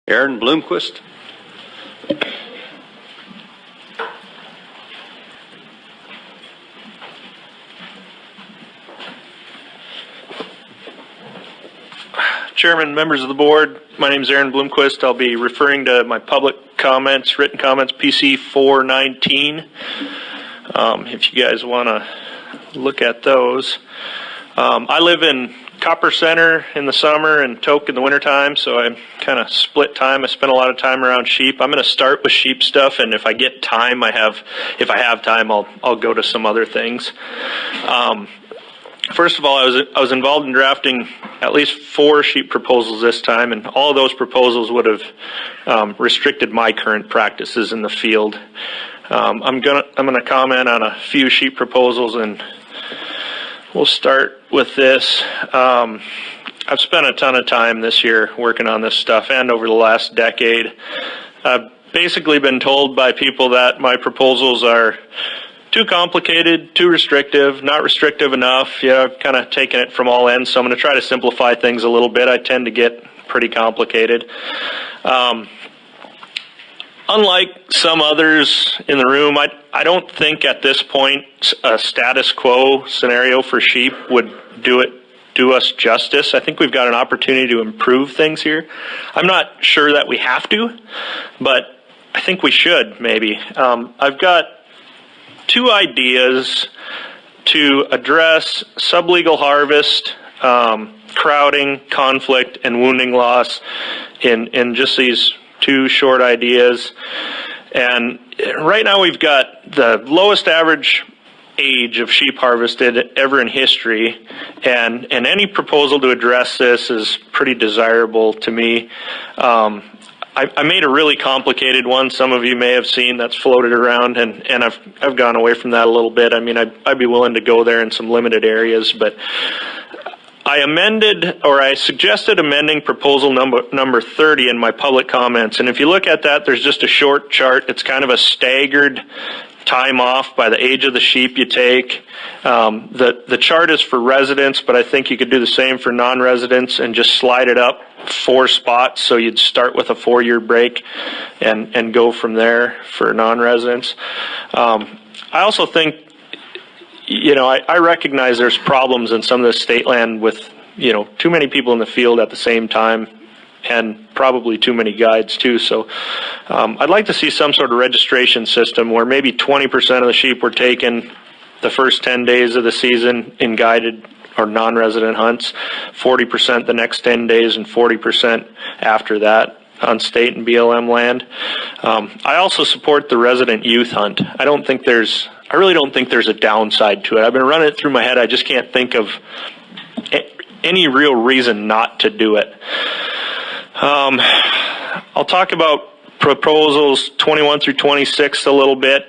Aaron Bloomquest. Chairman, members of the board, my name is Aaron Bloomquest. I'll be referring to my public comments, written comments, PC 419. If you guys want to look at those. I live in Copper Center in the summer and Tok in the wintertime, so I kind of split time. I spend a lot of time around sheep. I'm going to start with sheep stuff, and if I get time, if I have time, I'll go to some other things. First of all, I was involved in drafting at least 4 sheep proposals this time, and all of those proposals would have restricted my current practices in the field. I'm gonna comment on a few sheep proposals, and we'll start with this. I've spent a ton of time this year working on this stuff, and over the last decade. I've basically been told by people that my proposals are too complicated, too restrictive, not restrictive enough. Yeah, I've kind of taken it from all ends, so I'm going to try to simplify things a little bit. I tend to get pretty complicated. Unlike some others in the room, I don't think at this point a status quo scenario for sheep would do us justice. I think we've got an opportunity to improve things here. I'm not sure that we have to, but I think we should maybe. I've got 2 ideas to address sublegal harvest, crowding, conflict, and wounding loss in just these 2 short ideas. And right now we've got the lowest average age of sheep harvested ever in history, and any proposal to address this is pretty desirable to me. I made a really complicated one. Some of you may have seen that's floated around, and I've gone away from that a little bit. I mean, I'd be willing to go there in some limited areas, but I suggested amending proposal number 30 in my public comments. And if you look at that, there's just a short chart. It's kind of a staggered time off by the age of the sheep you take. The chart is for residents, but I think you could do the same for non-residents and just slide it up 4 spots. So you'd start with a 4-year break and go from there for non-residents. I also think, I recognize there's problems in some of the state land with, too many people in the field at the same time, and probably too many guides too. So I'd like to see some sort of registration system where maybe 20% of the sheep were taken the first 10 days of the season in guided or non-resident hunts, 40% the next 10 days, and 40% after that on state and BLM land. I also support the resident youth hunt. I really don't think there's a downside to it. I've been running it through my head. I just can't think of any real reason not to do it. I'll talk about proposals 21 through 26 a little bit.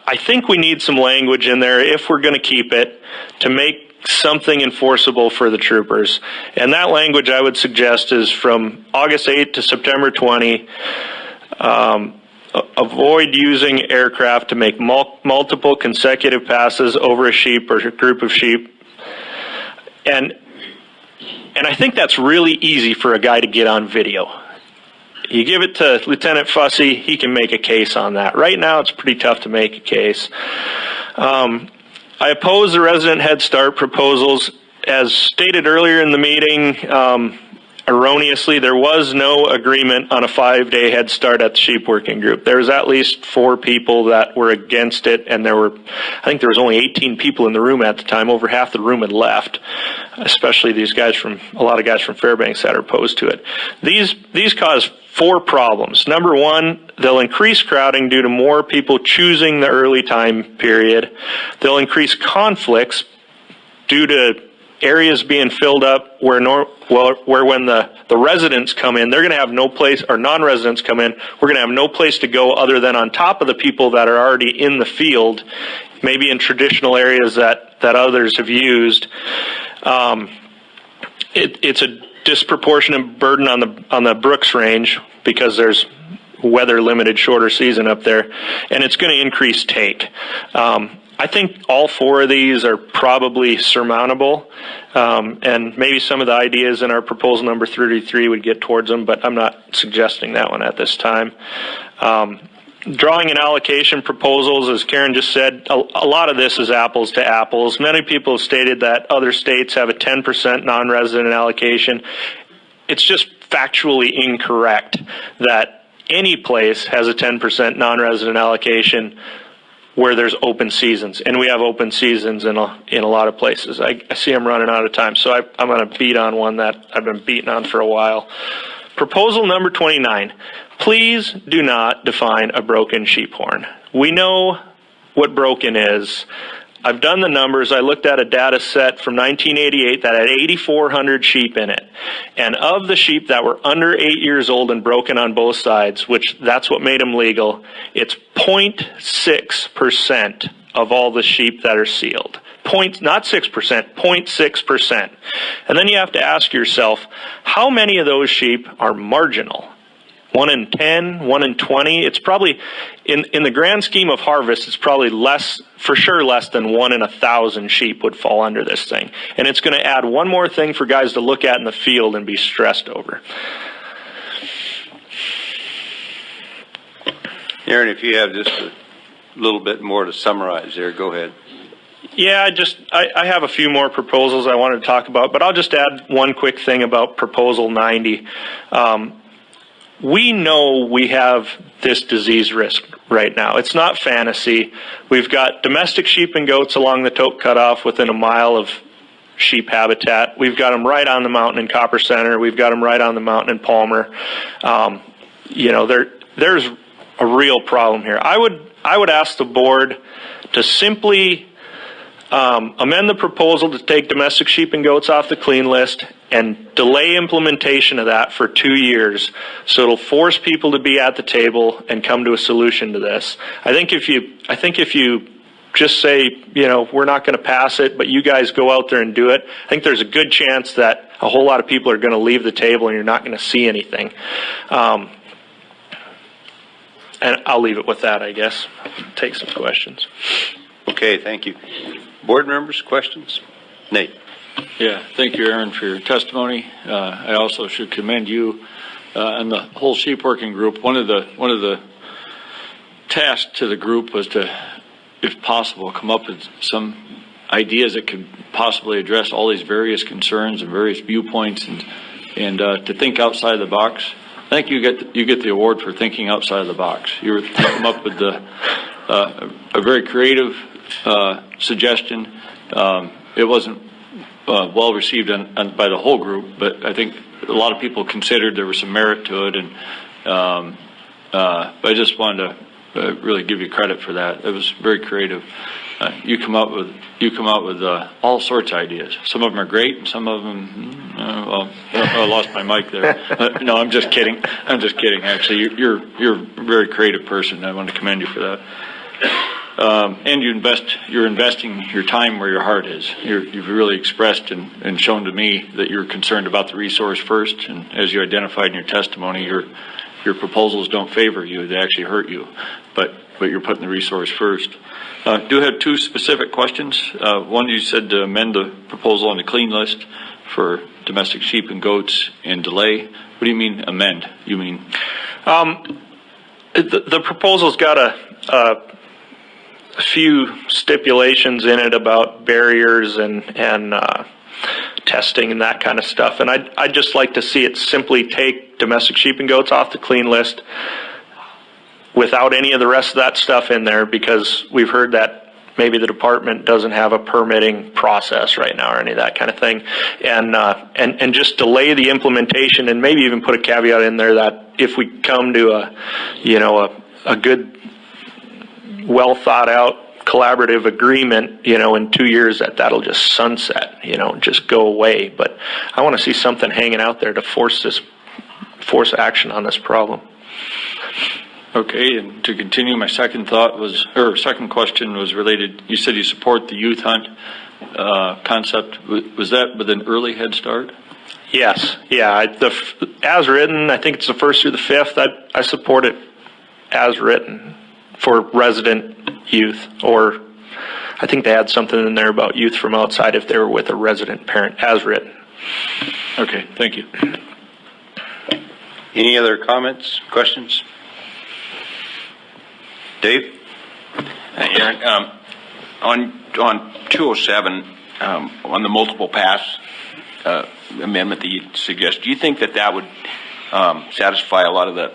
I think we need some language in there, if we're going to keep it, to make something enforceable for the troopers. And that language I would suggest is from August 8 to September 20. Avoid using aircraft to make multiple consecutive passes over a sheep or a group of sheep. And I think that's really easy for a guy to get on video. You give it to Lieutenant Fussy, he can make a case on that. Right now, it's pretty tough to make a case. I oppose the resident Head Start proposals. As stated earlier in the meeting, erroneously, there was no agreement on a 5-day Head Start at the sheep working group. There was at least 4 people that were against it, and I think there was only 18 people in the room at the time. Over half the room had left, especially a lot of guys from Fairbanks that are opposed to it. These cause 4 problems. Number 1, they'll increase crowding due to more people choosing the early time period. They'll increase conflicts due to areas being filled up where when the residents come in, they're going to have no place, or non-residents come in, we're going to have no place to go other than on top of the people that are already in the field, maybe in traditional areas that others have used. It's a disproportionate burden on the Brooks Range because there's weather limited shorter season up there, and it's going to increase take. I think all 4 of these are probably surmountable, and maybe some of the ideas in our proposal number 33 would get towards them, but I'm not suggesting that one at this time. Drawing and allocation proposals, as Karen just said, a lot of this is apples to apples. Many people have stated that other states have a 10% non-resident allocation. It's just factually incorrect that any place has a 10% non-resident allocation where there's open seasons, and we have open seasons in a lot of places. I see I'm running out of time, so I'm going to beat on one that I've been beating on for a while. Proposal number 29. Please do not define a broken sheep horn. We know what broken is. I've done the numbers. I looked at a data set from 1988 that had 8,400 sheep in it. And of the sheep that were under 8 years old and broken on both sides, which that's what made them legal, it's 0.6% of all the sheep that are sealed. Not 6%, 0.6%. And then you have to ask yourself, how many of those sheep are marginal? 1 in 10, 1 in 20. It's probably, in the grand scheme of harvest, it's probably less, for sure less than 1 in 1,000 sheep would fall under this thing. And it's going to add one more thing for guys to look at in the field and be stressed over. Aaron, if you have just a little bit more to summarize there, go ahead. Yeah, I have a few more proposals I wanted to talk about, but I'll just add one quick thing about Proposal 90. We know we have this disease risk right now. It's not fantasy. We've got domestic sheep and goats along the Tote Cutoff within a mile of sheep habitat. We've got them right on the mountain in Copper Center. We've got them right on the mountain in Palmer. There's a real problem here. I would ask the board to simply amend the proposal to take domestic sheep and goats off the clean list and delay implementation of that for 2 years, so it'll force people to be at the table and come to a solution to this. I think if you just say, we're not going to pass it, but you guys go out there and do it, I think there's a good chance that a whole lot of people are going to leave the table and you're not going to see anything. And I'll leave it with that, I guess. Take some questions. Okay, thank you. Board members, questions? Nate. Yeah, thank you, Aaron, for your testimony. I also should commend you and the whole sheep working group. One of the tasks to the group was to, if possible, come up with some ideas that could possibly address all these various concerns and various viewpoints, and to think outside the box. I think you get the award for thinking outside the box. You came up with a very creative suggestion. It wasn't well received by the whole group, but I think a lot of people considered there was some merit to it, and I just wanted to really give you credit for that. It was very creative. You come up with all sorts of ideas. Some of them are great, and some of them, I lost my mic there. No, I'm just kidding. Actually, you're a very creative person. I want to commend you for that. And you're investing your time where your heart is. You've really expressed and shown to me that you're concerned about the resource first. And as you identified in your testimony, your proposals don't favor you; they actually hurt you. But you're putting the resource first. Do have two specific questions. One, you said to amend the proposal on the clean list for domestic sheep and goats and delay. What do you mean amend? You mean the proposal's got a few stipulations in it about barriers and testing and that kind of stuff, and I'd just like to see it simply take domestic sheep and goats off the clean list without any of the rest of that stuff in there, because we've heard that maybe the department doesn't have a permitting process right now or any of that kind of thing, and just delay the implementation, and maybe even put a caveat in there that if we come to a good, well thought out collaborative agreement, in 2 years that'll just sunset, just go away. But I want to see something hanging out there to force action on this problem. okay? And to continue, my second question was related. You said you support the youth hunt concept. Was that with an early head start? Yes, yeah. As written, I think it's the 1st through the 5th. I support it as written for resident youth, or I think they had something in there about youth from outside if they were with a resident parent, as written. Okay, thank you. Any other comments, questions? Dave? Aaron, on 207, on the multiple pass amendment that you suggest, do you think that would satisfy a lot of the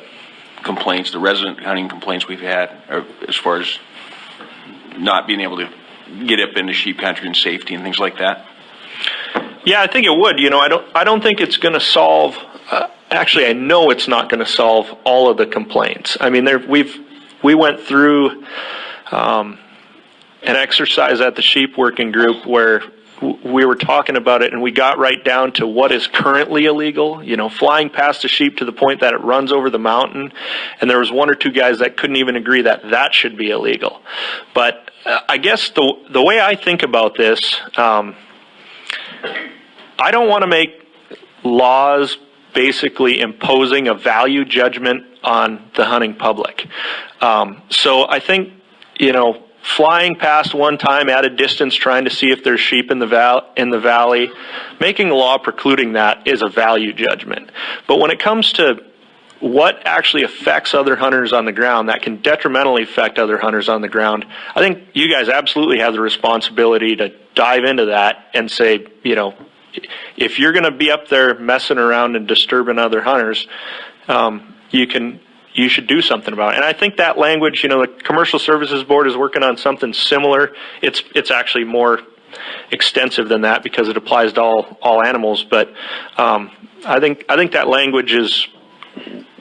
complaints, the resident hunting complaints we've had, as far as not being able to get up into sheep country and safety and things like that? Yeah, I think it would. I don't think it's going to solve. Actually, I know it's not going to solve all of the complaints. I mean, we went through an exercise at the sheep working group where we were talking about it, and we got right down to what is currently illegal. Flying past a sheep to the point that it runs over the mountain, and there was one or two guys that couldn't even agree that should be illegal. But I guess the way I think about this, I don't want to make laws basically imposing a value judgment on the hunting public. So I think, flying past one time at a distance, trying to see if there's sheep in the valley, making a law precluding that is a value judgment. But when it comes to what actually affects other hunters on the ground, that can detrimentally affect other hunters on the ground, I think you guys absolutely have the responsibility to dive into that and say, if you're going to be up there messing around and disturbing other hunters, you should do something about it. And I think that language, the Commercial Services Board is working on something similar. It's actually more extensive than that because it applies to all animals. But I think that language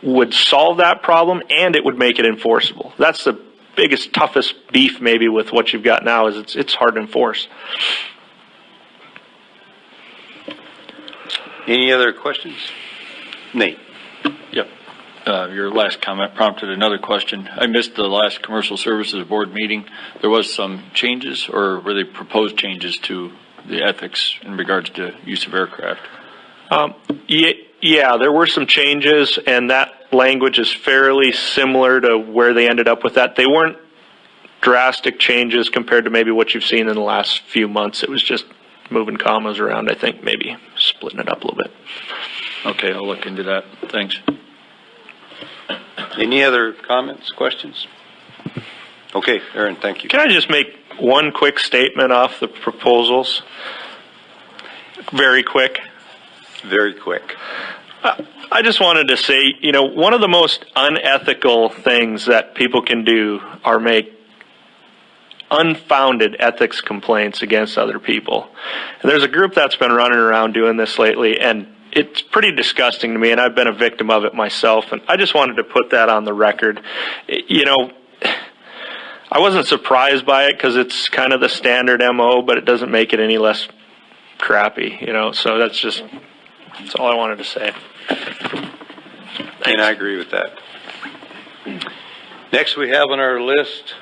would solve that problem, and it would make it enforceable. That's the biggest, toughest beef maybe with what you've got now, is it's hard to enforce. Any other questions? Nate? Yep. Your last comment prompted another question. I missed the last Commercial Services Board meeting. There was some changes, or were they proposed changes to the ethics in regards to use of aircraft? Yeah, there were some changes, and that language is fairly similar to where they ended up with that. They weren't drastic changes compared to maybe what you've seen in the last few months. It was just moving commas around, I think, maybe splitting it up a little bit. Okay, I'll look into that. Thanks. Any other comments, questions? Okay, Aaron, thank you. Can I just make one quick statement off the proposals? Very quick. Very quick. I just wanted to say, one of the most unethical things that people can do are make unfounded ethics complaints against other people. And there's a group that's been running around doing this lately, and it's pretty disgusting to me, and I've been a victim of it myself, and I just wanted to put that on the record. I wasn't surprised by it because it's kind of the standard MO, but it doesn't make it any less crappy, so that's all I wanted to say. And I agree with that. Next we have on our list